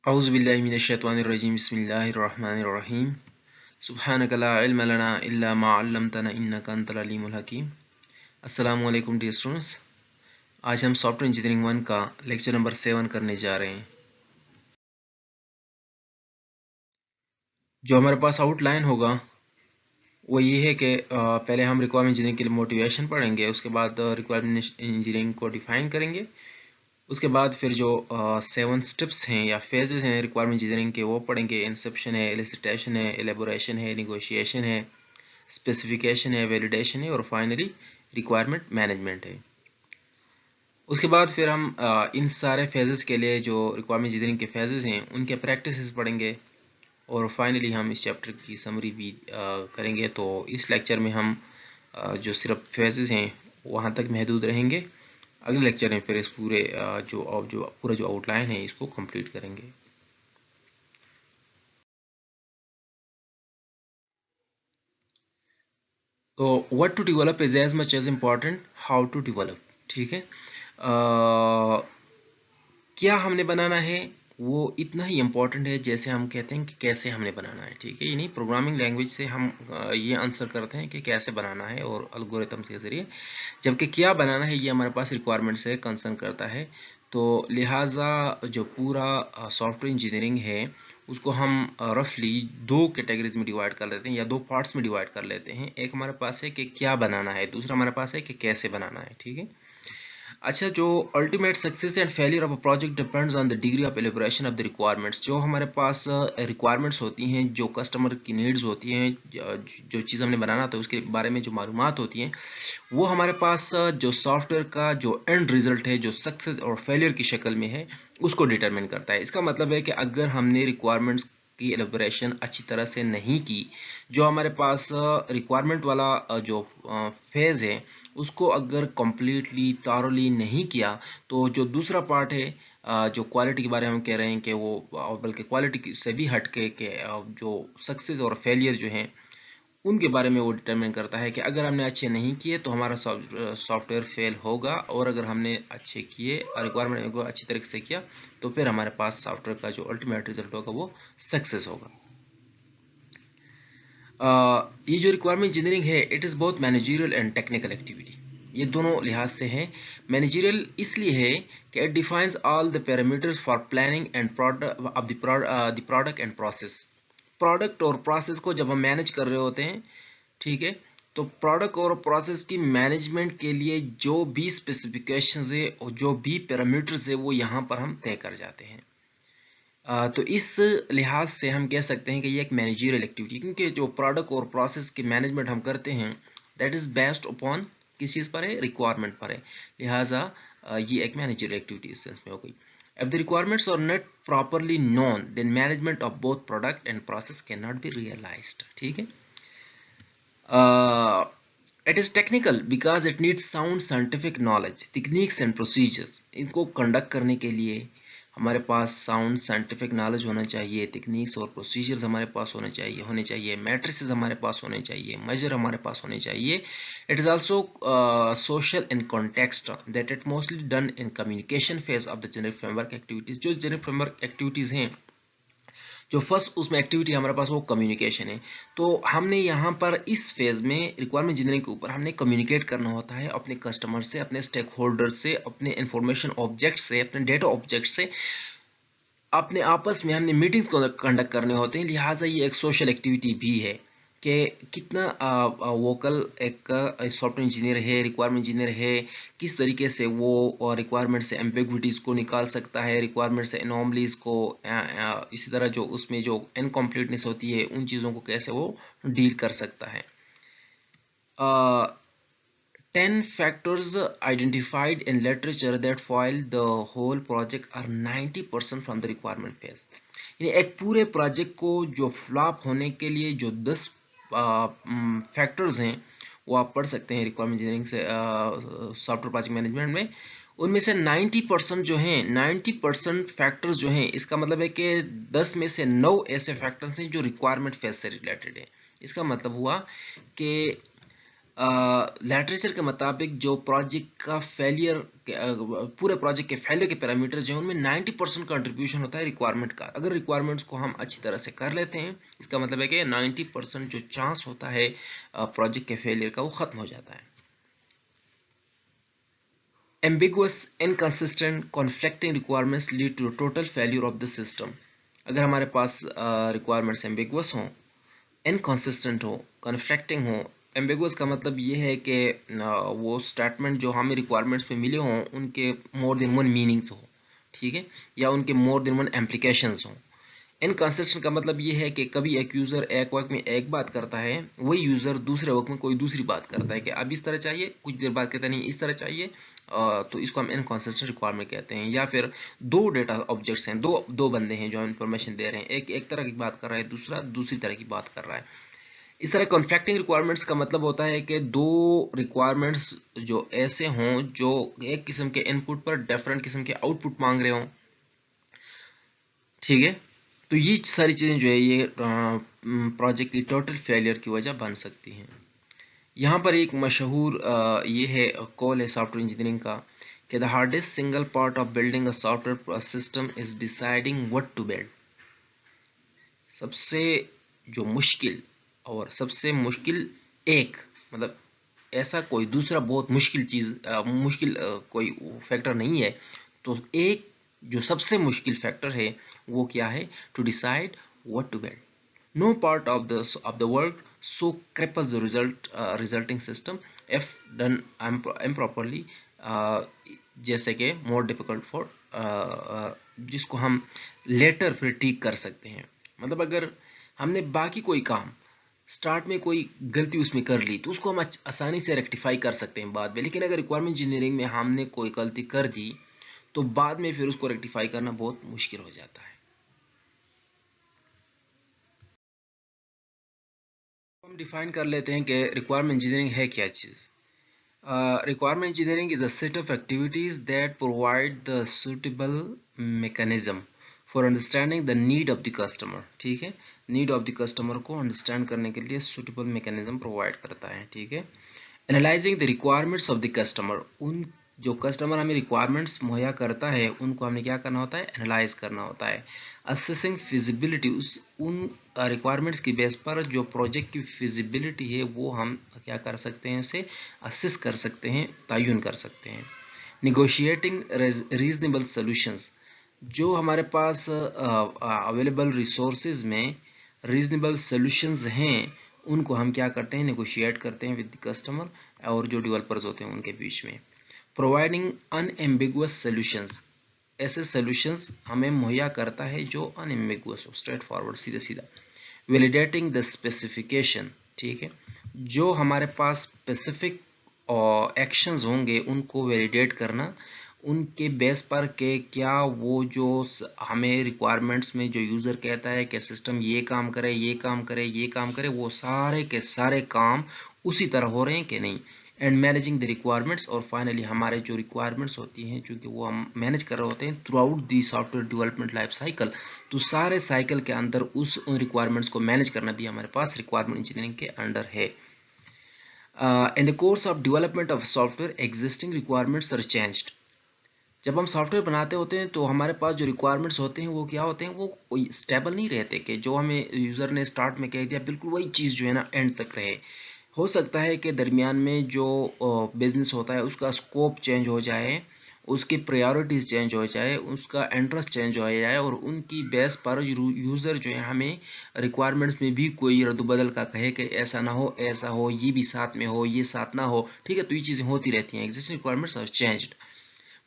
औज़ुबिल्लाहि मिनश्शैतानिर्रजीम बिस्मिल्लाहिर्रहमानिर्रहीम सुब्हानका ला इल्म लना इल्ला मा अल्लमतना इन्नका अंतल अलीमुल हकीम। अस्सलामु अलैकुम डियर स्टूडेंट्स, आज हम सॉफ्टवेयर इंजीनियरिंग 1 का लेक्चर नंबर 7 करने जा रहे हैं। जो हमारे पास आउटलाइन होगा वो ये है कि पहले हम रिक्वायरमेंट इंजीनियरिंग के लिए मोटिवेशन पढ़ेंगे, उसके बाद रिक्वायरमेंट इंजीनियरिंग को डिफाइन करेंगे, उसके बाद फिर जो 7 स्टेप्स हैं या फेजेस हैं रिक्वायरमेंट इंजीनियरिंग के वो पढ़ेंगे। इंसेप्शन है, एलिसिटेशन है, एलेबोरेशन है, निगोशिएशन है, स्पेसिफिकेशन है, वैलिडेशन है और फाइनली रिक्वायरमेंट मैनेजमेंट है। उसके बाद फिर हम इन सारे फेजेस के लिए जो रिक्वायरमेंट इंजीनियरिंग के फेजेस हैं उनके प्रैक्टिसेस पढ़ेंगे और फाइनली हम इस चैप्टर की समरी भी करेंगे। तो इस लेक्चर में हम जो सिर्फ फेजेस हैं वहाँ तक महदूद रहेंगे। अगले लेक्चर में फिर इस पूरे जो आउटलाइन है इसको कंप्लीट करेंगे। तो what to develop is as much as important how to develop. ठीक है, क्या हमने बनाना है वो इतना ही इम्पोर्टेंट है जैसे हम कहते हैं कि कैसे हमने बनाना है। ठीक है, यानी प्रोग्रामिंग लैंग्वेज से हम ये आंसर करते हैं कि कैसे बनाना है और एल्गोरिथम्स के जरिए, जबकि क्या बनाना है ये हमारे पास रिक्वायरमेंट से कंसर्न करता है। तो लिहाजा जो पूरा सॉफ्टवेयर इंजीनियरिंग है उसको हम रफली दो कैटेगरीज में डिवाइड कर लेते हैं या दो पार्ट्स में डिवाइड कर लेते हैं। एक हमारे पास है कि क्या बनाना है, दूसरा हमारे पास है कि कैसे बनाना है। ठीक है, अच्छा, जो ultimate success and failure of a project depends on the degree of elaboration of the requirements. जो हमारे पास रिक्वायरमेंट्स होती हैं, जो कस्टमर की नीड्स होती हैं, जो चीज़ हमने बनाना था उसके बारे में जो मालूमात होती हैं, वो हमारे पास जो सॉफ्टवेयर का जो एंड रिजल्ट है, जो सक्सेस और फेलियर की शक्ल में है, उसको डिटरमिन करता है। इसका मतलब है कि अगर हमने रिक्वायरमेंट्स की एलिब्रेशन अच्छी तरह से नहीं की, जो हमारे पास रिक्वायरमेंट वाला जो फेज़ है उसको अगर कम्प्लीटली थारोली नहीं किया, तो जो दूसरा पार्ट है जो क्वालिटी के बारे में हम कह रहे हैं कि वो बल्कि क्वालिटी से भी हट के जो सक्सेस और फेलियर जो हैं उनके बारे में वो डिटरमिन करता है कि अगर हमने अच्छे नहीं किए तो हमारा सॉफ्टवेयर फेल होगा, और अगर हमने अच्छे किए और रिक्वायरमेंट को अच्छी तरीके से किया तो फिर हमारे पास सॉफ्टवेयर का जो अल्टीमेट रिजल्ट होगा वो सक्सेस होगा। ये जो रिक्वायरमेंट इंजीनियरिंग है इट इज़ बहुत मैनेजरियल एंड टेक्निकल एक्टिविटी। ये दोनों लिहाज से है। मैनेजरियल इसलिए है कि it defines all the parameters for planning and product of the product and process. Product और प्रोसेस को जब हम मैनेज कर रहे होते हैं, ठीक है, तो प्रोडक्ट और प्रोसेस की मैनेजमेंट के लिए जो भी स्पेसिफिकेशंस है और जो भी पैरामीटर्स है वो यहाँ पर हम तय कर जाते हैं। तो इस लिहाज से हम कह सकते हैं कि ये एक मैनेजरियल एक्टिविटी, क्योंकि जो प्रोडक्ट और प्रोसेस की मैनेजमेंट हम करते हैं दैट इज़ बेस्ड अपॉन किस चीज़ पर है, रिक्वायरमेंट पर है। लिहाजा ये एक मैनेजरियल एक्टिविटी इस सेंस में हो गई। If the requirements are not properly known, then management of both product and process cannot be realized. ठीक है, it is technical because it needs sound scientific knowledge, techniques and procedures. इनको conduct करने के लिए हमारे पास साउंड साइंटिफिक नॉलेज होना चाहिए, techniques और प्रोसीजर्स हमारे पास होने चाहिए, मैट्रिसेस हमारे पास होने चाहिए, मेजर हमारे पास होने चाहिए। It is also social in context that it mostly done in communication phase of the generic framework activities. जो जेनेरिक फ्रेमवर्क एक्टिविटीज़ हैं, जो फर्स्ट उसमें एक्टिविटी हमारे पास वो कम्युनिकेशन है। तो हमने यहाँ पर इस फेज में रिक्वायरमेंट इंजीनियरिंग के ऊपर हमने कम्युनिकेट करना होता है अपने कस्टमर से, अपने स्टेक होल्डर से, अपने इंफॉर्मेशन ऑब्जेक्ट से, अपने डेटा ऑब्जेक्ट से, अपने आपस में हमने मीटिंग्स को कंडक्ट करने होते हैं। लिहाजा ये एक सोशल एक्टिविटी भी है कि कितना वोकल एक सॉफ्टवेयर इंजीनियर है, रिक्वायरमेंट इंजीनियर है, किस तरीके से वो रिक्वायरमेंट से एम्बिग्विटीज़ को निकाल सकता है, रिक्वायरमेंट से एनोमलीज को, इसी तरह जो उसमें जो इनकम्प्लीटनेस होती है उन चीज़ों को कैसे वो डील कर सकता है। 10 factors identified in literature that foil the whole project are 90% from the requirement phase। यानी एक पूरे प्रोजेक्ट को जो फ्लॉप होने के लिए जो 10 फैक्टर्स हैं वो आप पढ़ सकते हैं रिक्वायरमेंट इंजीनियरिंग से सॉफ्टवेयर प्रोजेक्ट मैनेजमेंट में। उनमें से 90% जो हैं, 90% फैक्टर्स जो हैं, इसका मतलब है कि 10 में से 9 ऐसे फैक्टर्स हैं जो रिक्वायरमेंट फेज से रिलेटेड है। इसका मतलब हुआ कि लिटरेचर के मुताबिक जो प्रोजेक्ट का फेलियर, पूरे प्रोजेक्ट के फेलियर के पैरामीटर जो है उनमें 90% कंट्रीब्यूशन होता है रिक्वायरमेंट का। अगर रिक्वायरमेंट्स को हम अच्छी तरह से कर लेते हैं, इसका मतलब है कि 90% जो चांस होता है प्रोजेक्ट के फेलियर का, वो खत्म हो जाता है। Ambiguous, inconsistent, conflicting requirements lead to a total failure of the system. अगर हमारे पास requirements ambiguous हों, inconsistent हो, conflicting हो, ambiguous का मतलब ये है कि वो statement जो हमें requirements में मिले हों उनके more than one meanings हो, ठीक है, या उनके more than one implications हो। इनकंसिस्टेंट का मतलब ये है कि कभी एक यूज़र एक वक्त में एक बात करता है, वही यूज़र दूसरे वक्त में कोई दूसरी बात करता है कि अब इस तरह चाहिए, कुछ देर बाद कहता नहीं इस तरह चाहिए, तो इसको हम इनकंसिस्टेंट रिक्वायरमेंट कहते हैं। या फिर दो डेटा ऑब्जेक्ट्स हैं, दो बंदे हैं जो इन्फॉर्मेशन दे रहे हैं, एक तरह की बात कर रहा है, दूसरा दूसरी तरह की बात कर रहा है। इस तरह कॉन्फ्लिक्टिंग रिक्वायरमेंट्स का मतलब होता है कि दो रिक्वायरमेंट्स जो ऐसे हों जो एक किस्म के इनपुट पर डिफरेंट किस्म के आउटपुट मांग रहे हों, ठीक है। तो ये सारी चीज़ें जो है ये प्रोजेक्ट की टोटल फेलियर की वजह बन सकती हैं। यहाँ पर एक मशहूर ये है कॉल है सॉफ्टवेयर इंजीनियरिंग का कि the hardest single part of building a software system is deciding what to build. सबसे जो मुश्किल और सबसे मुश्किल एक मतलब ऐसा कोई दूसरा बहुत मुश्किल चीज़ कोई फैक्टर नहीं है। तो एक जो सबसे मुश्किल फैक्टर है वो क्या है? To decide what to build. No part of the work so cripples the resulting system if done improperly, जैसे कि more difficult for जिसको हम लेटर फिर ठीक कर सकते हैं। मतलब अगर हमने बाकी कोई काम स्टार्ट में कोई गलती उसमें कर ली तो उसको हम आसानी से रेक्टिफाई कर सकते हैं बाद में, लेकिन अगर रिक्वायरमेंट इंजीनियरिंग में हमने कोई गलती कर दी तो बाद में फिर उसको रेक्टिफाई करना बहुत मुश्किल हो जाता है। हम डिफाइन कर लेते हैं कि रिक्वायरमेंट इंजीनियरिंग है क्या चीज़। Requirement engineering is a set of activities that provide the suitable mechanism for understanding the need of the customer. ठीक है, नीड ऑफ द कस्टमर को अंडरस्टैंड करने के लिए सुटेबल मैकेनिज्म प्रोवाइड करता है। ठीक है, analysing the requirements of the customer, उन जो कस्टमर हमें रिक्वायरमेंट्स मुहैया करता है उनको हमने क्या करना होता है? एनालाइज करना होता है। असेसिंग फिजिबिलिटी, उन रिक्वायरमेंट्स की बेस पर जो प्रोजेक्ट की फिजिबिलिटी है वो हम क्या कर सकते हैं? उसे असेस कर सकते हैं, तयन कर सकते हैं। निगोशिएटिंग रीजनेबल सॉल्यूशंस, जो हमारे पास अवेलेबल रिसोर्सेज में रीजनेबल सॉल्यूशंस हैं उनको हम क्या करते हैं? नेगोशिएट करते हैं विद द कस्टमर और जो डेवलपर्स होते हैं उनके बीच में। प्रोवाइडिंग अनएम्बिगुअस सॉल्यूशंस, ऐसे सॉल्यूशंस हमें मुहैया करता है जो अनएम्बिगुअस हो, स्ट्रेट फॉरवर्ड, सीधा सीधा। वैलिडेटिंग द स्पेसिफिकेशन, ठीक है, जो हमारे पास स्पेसिफिक एक्शंस होंगे उनको वैलिडेट करना, उनके बेस पर के क्या वो जो हमें रिक्वायरमेंट्स में जो यूज़र कहता है कि सिस्टम ये काम करे, ये काम करे, ये काम करे, वो सारे के सारे काम उसी तरह हो रहे हैं कि नहीं। एंड मैनेजिंग द रिक्वायरमेंट्स, और फाइनली हमारे जो रिक्वायरमेंट्स होती हैं क्योंकि वो हम मैनेज कर रहे होते हैं through out the software development life cycle, तो सारे साइकिल के अंदर उन रिक्वायरमेंट्स को मैनेज करना भी हमारे पास रिक्वायरमेंट इंजीनियरिंग के अंडर है। In the course of development of software existing requirements are changed. जब हम सॉफ्टवेयर बनाते होते हैं तो हमारे पास जो रिक्वायरमेंट्स होते हैं वो क्या होते हैं? वो कोई स्टेबल नहीं रहते कि जो हमें यूज़र ने स्टार्ट में कह दिया बिल्कुल वही चीज़ जो है ना एंड तक रहे। हो सकता है कि दरमियान में जो बिजनेस होता है उसका स्कोप चेंज हो जाए, उसकी प्रायोरिटीज़ चेंज हो जाए, उसका इंटरेस्ट चेंज हो जाए और उनकी बेस पर यूज़र जो है हमें रिक्वायरमेंट्स में भी कोई रद्द-बदल का कहे कि ऐसा ना हो, ऐसा हो, ये भी साथ में हो, ये साथ ना हो। ठीक है, तो ये चीज़ें होती रहती हैं। Existing requirements are changed,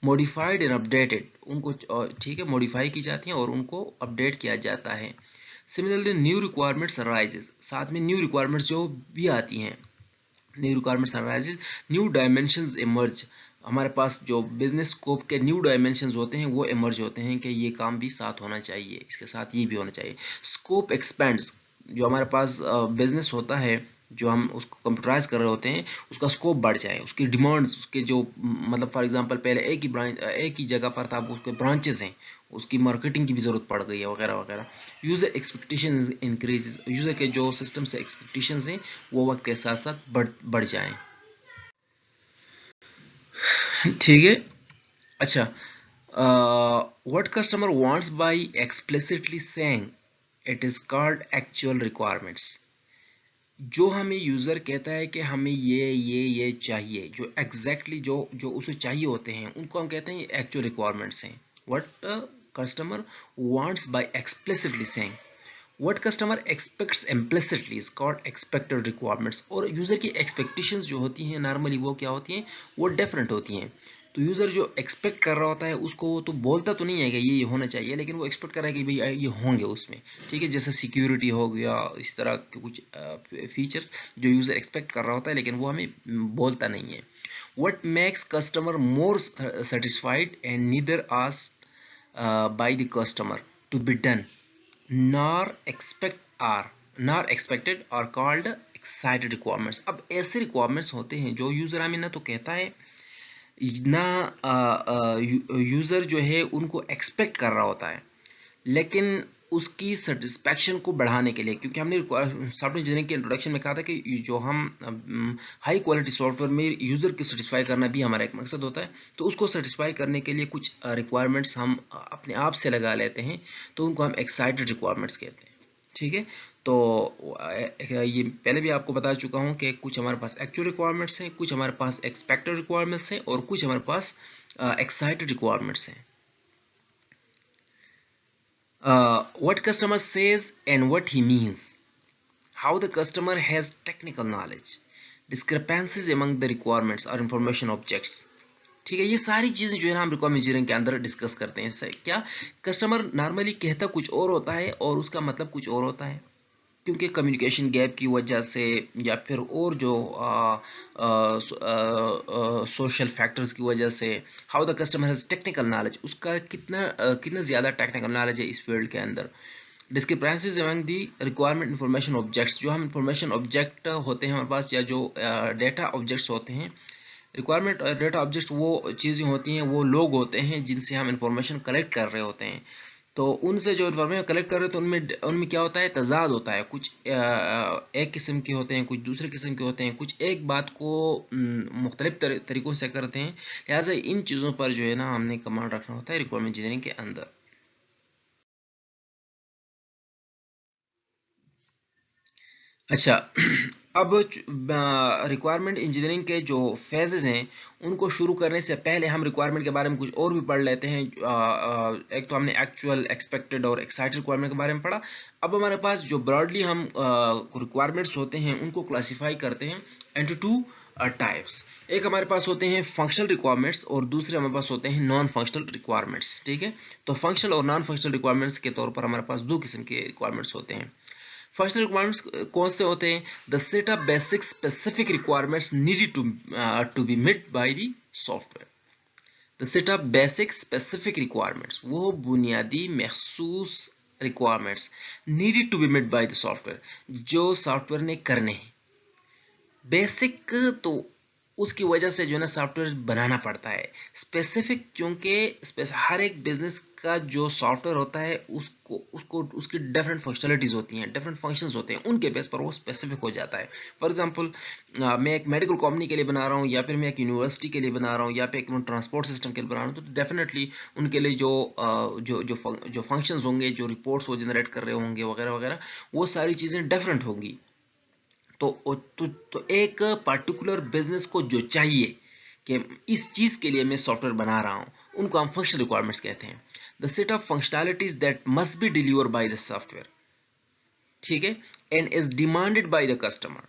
modified and updated, उनको ठीक है मॉडिफाई की जाती हैं और उनको अपडेट किया जाता है। सिमिलरली न्यू रिक्वायरमेंट्स अराइजेज, साथ में न्यू रिक्वायरमेंट्स जो भी आती हैं, new requirements arises, new dimensions emerge, हमारे पास जो बिजनेस स्कोप के न्यू डायमेंशंस होते हैं वो इमर्ज होते हैं कि ये काम भी साथ होना चाहिए, इसके साथ ये भी होना चाहिए। स्कोप एक्सपेंड्स, जो हमारे पास बिजनेस होता है जो हम उसको कंप्यूटराइज कर रहे होते हैं उसका स्कोप बढ़ जाए, उसकी डिमांड्स, उसके जो मतलब फॉर एग्जांपल पहले एक ही जगह पर था, अब उसके ब्रांचेस हैं, उसकी मार्केटिंग की भी ज़रूरत पड़ गई है वगैरह वगैरह। यूज़र एक्सपेक्टेशन इंक्रीजेस, यूज़र के जो सिस्टम से एक्सपेक्टेशंस हैं वो वक्त के साथ साथ बढ़ जाएँ। ठीक है। अच्छा, what customer wants by explicitly saying it is called actual requirements। जो हमें यूज़र कहता है कि हमें ये चाहिए, जो एग्जैक्टली जो उसे चाहिए होते हैं उनको हम कहते हैं एक्चुअल रिक्वायरमेंट्स हैं। what customer wants by explicitly saying what customer expects implicitly is called expected requirements। और यूज़र की expectations जो होती हैं नॉर्मली वो क्या होती हैं, वो डिफरेंट होती हैं। तो यूज़र जो एक्सपेक्ट कर रहा होता है उसको वो तो बोलता तो नहीं है कि ये होना चाहिए, लेकिन वो एक्सपेक्ट कर रहा है कि भाई ये होंगे उसमें। ठीक है, जैसे सिक्योरिटी हो गया, इस तरह के कुछ फीचर्स जो यूज़र एक्सपेक्ट कर रहा होता है लेकिन वो हमें बोलता नहीं है। what makes customer more satisfied and neither asked by the customer to be done nor expected are called excited requirements। अब ऐसे रिक्वायरमेंट्स होते हैं जो यूज़र हमें ना तो कहता है ना यूज़र जो है उनको एक्सपेक्ट कर रहा होता है, लेकिन उसकी सेटिस्फैक्शन को बढ़ाने के लिए, क्योंकि हमने सॉफ्टवेयर इंजीनियरिंग के इंट्रोडक्शन में कहा था कि जो हम हाई क्वालिटी सॉफ्टवेयर में यूज़र को सेटिस्फाई करना भी हमारा एक मकसद होता है। तो उसको सेटिस्फाई करने के लिए कुछ रिक्वायरमेंट्स हम अपने आप से लगा लेते हैं, तो उनको हम एक्साइटेड रिक्वायरमेंट्स कहते हैं। ठीक है, तो ये पहले भी आपको बता चुका हूँ कि कुछ हमारे पास एक्चुअल रिक्वायरमेंट्स हैं, कुछ हमारे पास एक्सपेक्टेड रिक्वायरमेंट्स हैं और कुछ हमारे पास एक्साइटेड रिक्वायरमेंट्स हैं। What customer says and what he means, how the customer has technical knowledge, discrepancies among the requirements or information objects। ठीक है, ये सारी चीज़ें जो है ना हम रिक्वायरमेंट इंजीनियरिंग के अंदर डिस्कस करते हैं। क्या कस्टमर नॉर्मली कहता कुछ और होता है और उसका मतलब कुछ और होता है, क्योंकि कम्युनिकेशन गैप की वजह से या फिर और जो सोशल फैक्टर्स की वजह से। How the customer has technical knowledge, उसका कितना ज़्यादा टेक्निकल नॉलेज है इस फील्ड के अंदर। Discrepancies among the requirement information objects, जो हम इंफॉर्मेशन ऑब्जेक्ट होते हैं हमारे पास या जो डेटा ऑब्जेक्ट्स होते हैं। रिक्वायरमेंट और डेटा ऑब्जेक्ट्स वो चीज़ें होती हैं, वो लोग होते हैं जिनसे हम इंफॉर्मेशन कलेक्ट कर रहे होते हैं। तो उनसे जो इन्फॉर्मेशन कलेक्ट कर रहे हैं तो उनमें क्या होता है, तजाद होता है। कुछ एक किस्म के होते हैं, कुछ दूसरे किस्म के होते हैं, कुछ एक बात को मुख्तलिफ तरीक़ों से करते हैं। लिहाजा इन चीज़ों पर जो है ना हमने कमांड रखना होता है रिक्वायरमेंट इंजीनियरिंग के अंदर। अच्छा, अब रिक्वायरमेंट इंजीनियरिंग के जो फेजेस हैं उनको शुरू करने से पहले हम रिक्वायरमेंट के बारे में कुछ और भी पढ़ लेते हैं। एक तो हमने एक्चुअल, एक्सपेक्टेड और एक्साइटेड रिक्वायरमेंट के बारे में पढ़ा। अब हमारे पास जो ब्रॉडली हम रिक्वायरमेंट्स होते हैं उनको क्लासीफाई करते हैं इनटू टू टाइप्स। एक हमारे पास होते हैं फंक्शनल रिक्वायरमेंट्स और दूसरे हमारे पास होते हैं नॉन फंक्शनल रिक्वायरमेंट्स। ठीक है, तो फंक्शनल और नॉन फंक्शनल रिक्वायरमेंट्स के तौर पर हमारे पास दो किस्म के रिक्वायरमेंट्स होते हैं। फंक्शनल रिक्वायरमेंट्स कौन से होते हैं? The set of basic specific requirements needed to be met by the software. The set of basic specific requirements, वो बुनियादी महसूस requirements needed to be met by the software, जो सॉफ्टवेयर ने करने हैं। बेसिक तो उसकी वजह से जो है ना सॉफ्टवेयर बनाना पड़ता है। स्पेसिफिक क्योंकि हर एक बिजनेस का जो सॉफ्टवेयर होता है उसको उसकी डिफरेंट फंक्शनलिटीज होती हैं, डिफरेंट फंक्शंस होते हैं, उनके बेस पर वो स्पेसिफिक हो जाता है। फॉर एग्जांपल, मैं एक मेडिकल कंपनी के लिए बना रहा हूँ या फिर मैं एक यूनिवर्सिटी के लिए बना रहा हूँ या फिर एक ट्रांसपोर्ट सिस्टम के लिए बना रहा हूँ, तो डेफिनेटली उनके लिए जो फंक्शंस होंगे, जो रिपोर्ट्स वो जनरेट कर रहे होंगे वगैरह वगैरह, वो सारी चीज़ें डिफरेंट होंगी। तो एक पर्टिकुलर बिजनेस को जो चाहिए कि इस चीज के लिए मैं सॉफ्टवेयर बना रहा हूं, उनको हम फंक्शनल रिक्वायरमेंट्स कहते हैं। The set of functionalities that must be deliver bye the software, ठीक है, and is demanded by the customer.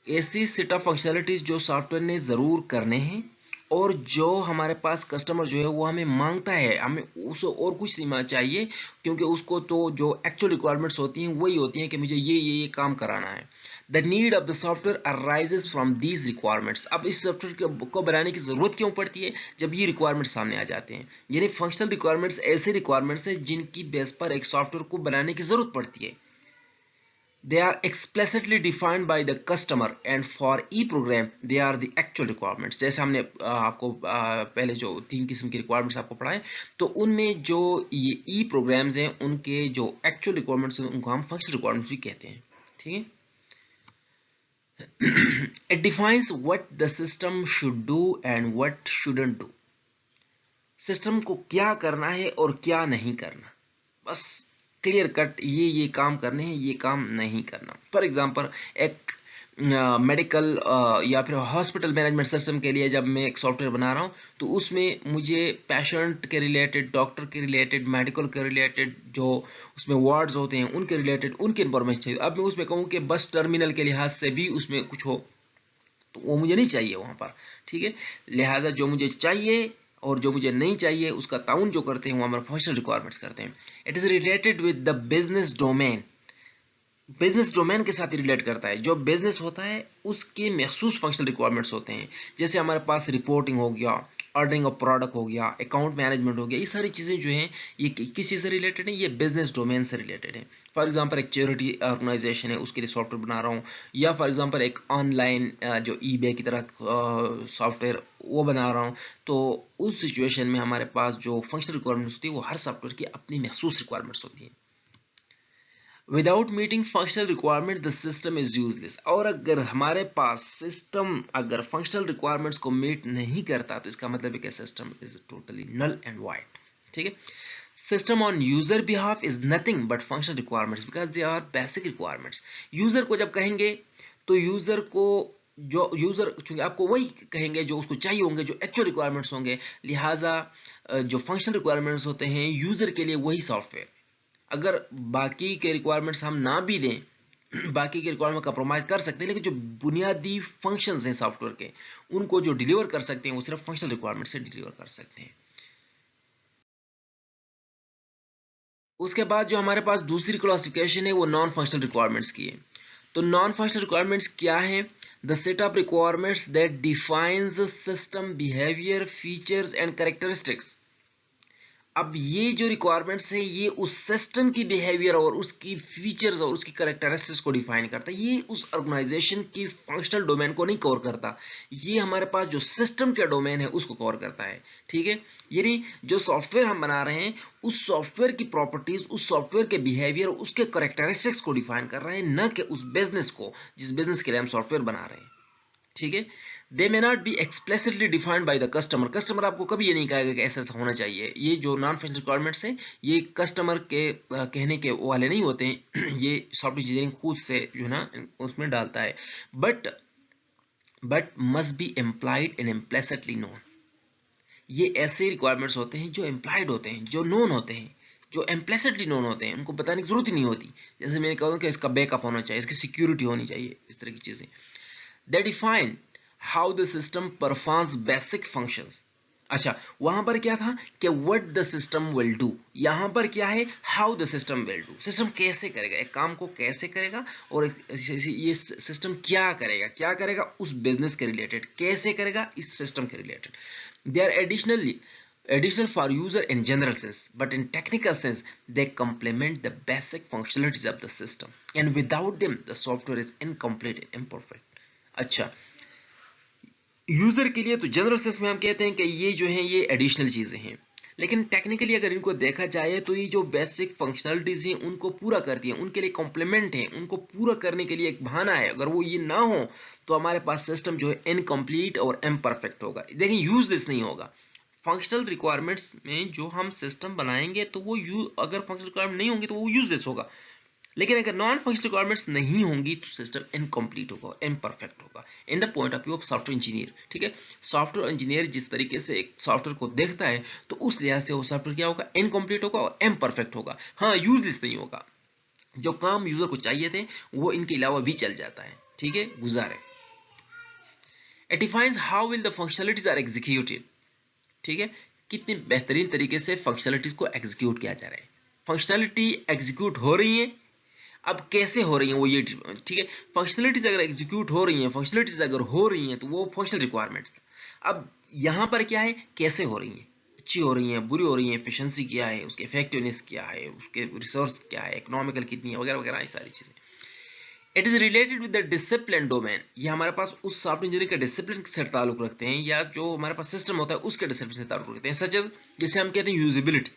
ऐसी सेट ऑफ फंक्शनैलिटीज जो सॉफ्टवेयर ने जरूर करने हैं और जो हमारे पास कस्टमर जो है वो हमें मांगता है, हमें उसे और कुछ नहीं चाहिए, क्योंकि उसको तो जो एक्चुअल रिक्वायरमेंट्स होती हैं वही होती हैं कि मुझे ये काम कराना है। The need of the software arises from these requirements. अब इस सॉफ्टवेयर को बनाने की जरूरत क्यों पड़ती है? जब ये रिक्वायरमेंट्स सामने आ जाते हैं। यानी फंक्शनल रिक्वायरमेंट्स ऐसे रिक्वायरमेंट्स हैं जिनकी बेस पर एक सॉफ्टवेयर को बनाने की जरूरत पड़ती है। they are explicitly defined by the customer and for e-program they are the actual requirements। जैसे हमने आपको पहले जो 3 किस्म की requirements आपको पढ़ाए, तो उनमें जो ये ई प्रोग्राम्स हैं उनके जो actual requirements हैं उनको हम functional requirements भी कहते हैं, ठीक है। It defines what the system should do and what shouldn't do। System को क्या करना है और क्या नहीं करना, बस क्लियर कट ये काम करने हैं, ये काम नहीं करना। फॉर एग्जांपल एक मेडिकल या फिर हॉस्पिटल मैनेजमेंट सिस्टम के लिए जब मैं एक सॉफ्टवेयर बना रहा हूँ, तो उसमें मुझे पेशेंट के रिलेटेड, डॉक्टर के रिलेटेड, मेडिकल के रिलेटेड जो उसमें वार्ड्स होते हैं उनके रिलेटेड उनकी इन्फॉर्मेशन चाहिए। अब मैं उसमें कहूँ कि बस टर्मिनल के लिहाज से भी उसमें कुछ हो, तो वो मुझे नहीं चाहिए वहाँ पर, ठीक है। लिहाजा जो मुझे चाहिए और जो मुझे नहीं चाहिए उसका ताउन जो करते हैं वो हमारे फंक्शनल रिक्वायरमेंट्स करते हैं। It is related with the business domain. Business domain के साथ रिलेट करता है। जो बिजनेस होता है उसके मखसूस फंक्शनल रिक्वायरमेंट्स होते हैं। जैसे हमारे पास रिपोर्टिंग हो गया, ऑर्डरिंग ऑफ प्रोडक्ट हो गया, अकाउंट मैनेजमेंट हो गया, ये सारी चीज़ें जो हैं ये किसी से रिलेटेड है, ये बिजनेस डोमेन से रिलेटेड है। फॉर एग्जांपल एक चैरिटी ऑर्गेनाइजेशन है, उसके लिए सॉफ्टवेयर बना रहा हूँ, या फॉर एग्जांपल एक ऑनलाइन जो ईबे की तरह सॉफ्टवेयर वो बना रहा हूँ, तो उस सिचुएशन में हमारे पास जो फंक्शनल रिक्वायरमेंट्स होती है वो हर सॉफ्टवेयर की अपनी मखसूस रिक्वायरमेंट्स होती हैं। Without meeting functional requirement the system is useless. और अगर हमारे पास सिस्टम अगर फंक्शनल रिक्वायरमेंट्स को मीट नहीं करता तो इसका मतलब है कि system is totally null and void, ठीक है। System on user behalf is nothing but functional requirements because they are basic requirements. User को जब कहेंगे तो यूजर को जो यूजर चूंकि आपको वही कहेंगे जो उसको चाहिए होंगे, जो एक्चुअल रिक्वायरमेंट्स होंगे, लिहाजा जो फंक्शनल रिक्वायरमेंट्स होते हैं यूजर के लिए वही सॉफ्टवेयर। अगर बाकी के रिक्वायरमेंट्स हम ना भी दें, बाकी के रिक्वायरमेंट कंप्रोमाइज कर सकते हैं, लेकिन जो बुनियादी फंक्शंस हैं सॉफ्टवेयर के उनको जो डिलीवर कर सकते हैं वो सिर्फ फंक्शनल रिक्वायरमेंट से डिलीवर कर सकते हैं। उसके बाद जो हमारे पास दूसरी क्लासिफिकेशन है वो नॉन फंक्शनल रिक्वायरमेंट्स की है। तो नॉन फंक्शनल रिक्वायरमेंट्स क्या है? The set of requirements that defines system behaviour features and characteristics. अब ये जो रिक्वायरमेंट्स है ये उस सिस्टम की बिहेवियर और उसकी फीचर्स और उसकी कैरेक्टरिस्टिक्स को डिफाइन करता है। ये उस ऑर्गेनाइजेशन की फंक्शनल डोमेन को नहीं कवर करता, ये हमारे पास जो सिस्टम का डोमेन है उसको कवर करता है, ठीक है। यानी जो सॉफ्टवेयर हम बना रहे हैं उस सॉफ्टवेयर की प्रॉपर्टीज, उस सॉफ्टवेयर के बिहेवियर, उसके कैरेक्टरिस्टिक्स को डिफाइन कर रहा है, न कि उस बिजनेस को जिस बिजनेस के लिए हम सॉफ्टवेयर बना रहे हैं, ठीक है। They may not be explicitly defined by the customer. Customer आपको कभी ये नहीं कहेगा कि ऐसा ऐसा होना चाहिए। ये जो नॉन फंक्शनल रिक्वायरमेंट्स हैं ये कस्टमर के कहने के वाले नहीं होते हैं, ये सॉफ्टवेयर इंजीनियरिंग खुद से जो है ना उसमें डालता है। But must be implied and implicitly known. ये ऐसे रिक्वायरमेंट्स होते हैं जो इम्प्लाइड होते हैं, जो नोन होते हैं, जो इम्प्लिसिटली नोन होते हैं, उनको बताने की जरूरत ही नहीं होती। जैसे मैंने कहा कि इसका बैकअप होना चाहिए, इसकी सिक्योरिटी होनी चाहिए, इस तरह की चीजें। दे define how the system performs basic functions. अच्छा, वहां पर क्या था कि what the system will do, यहां पर क्या है how the system will do. System कैसे करेगा, एक काम को कैसे करेगा, और ये सिस्टम क्या करेगा, क्या करेगा उस बिजनेस के रिलेटेड, कैसे करेगा इस सिस्टम के related. They are additional for user in general sense, but in technical sense they complement the basic functionalities of the system and without them the software is incomplete and imperfect। अच्छा, user के लिए तो general sense में हम कहते हैं कि ये जो है ये एडिशनल चीजें हैं, लेकिन टेक्निकली अगर इनको देखा जाए तो ये जो बेसिक फंक्शनलिटीज हैं उनको पूरा करती हैं, उनके लिए कॉम्प्लीमेंट है, उनको पूरा करने के लिए एक बहाना है। अगर वो ये ना हो तो हमारे पास सिस्टम जो है इनकम्प्लीट और इम्परफेक्ट होगा। देखिए यूजलेस नहीं होगा। फंक्शनल रिक्वायरमेंट्स में जो हम सिस्टम बनाएंगे तो वो अगर फंक्शनल रिक्वायरमेंट नहीं होंगी तो वो यूजलेस होगा, लेकिन अगर नॉन फंक्शनल रिक्वायरमेंट्स नहीं होंगी तो सिस्टम इनकम्प्लीट होगा, इम्परफेक्ट होगा in the point of view of software engineer, ठीक है। सॉफ्टवेयर इंजीनियर जिस तरीके से एक सॉफ्टवेयर को देखता है तो उस लिहाज से वो सॉफ्टवेयर क्या होगा, इनकम्प्लीट होगा और इम्परफेक्ट होगा। हाँ, यूजलेस नहीं होगा, जो काम यूजर को चाहिए थे वो इनके अलावा भी चल जाता है, ठीक है, गुजारे। It defines how will the functionalities are executed, ठीक है, कितने बेहतरीन तरीके से फंक्शनलिटीज को एग्जीक्यूट किया जा रहा है। फंक्शनलिटी एग्जीक्यूट हो रही है, अब कैसे हो रही हैं वो ये, ठीक है। फंक्शनलिटीज अगर एग्जीक्यूट हो रही हैं, फंक्शनलिटीज अगर हो रही हैं तो वो फंक्शनल रिक्वायरमेंट्स। अब यहाँ पर क्या है, कैसे हो रही हैं, अच्छी हो रही हैं, बुरी हो रही हैं, एफिशिएंसी क्या है, उसकी इफेक्टिवनेस क्या है, उसके रिसोर्स क्या है, इकोनॉमिकल कितनी है, वगैरह वगैरह, ये सारी चीजें। It is related with the discipline domain, ये हमारे पास उस सॉफ्टवेयर इंजीनियरिंग के डिसिप्लिन से ताल्लुक रखते हैं या जो हमारे पास सिस्टम होता है उसके डिसिप्लिन से ताल्लुक रखते हैं। सच एज, जिसे हम कहते हैं यूजिबिलिटी,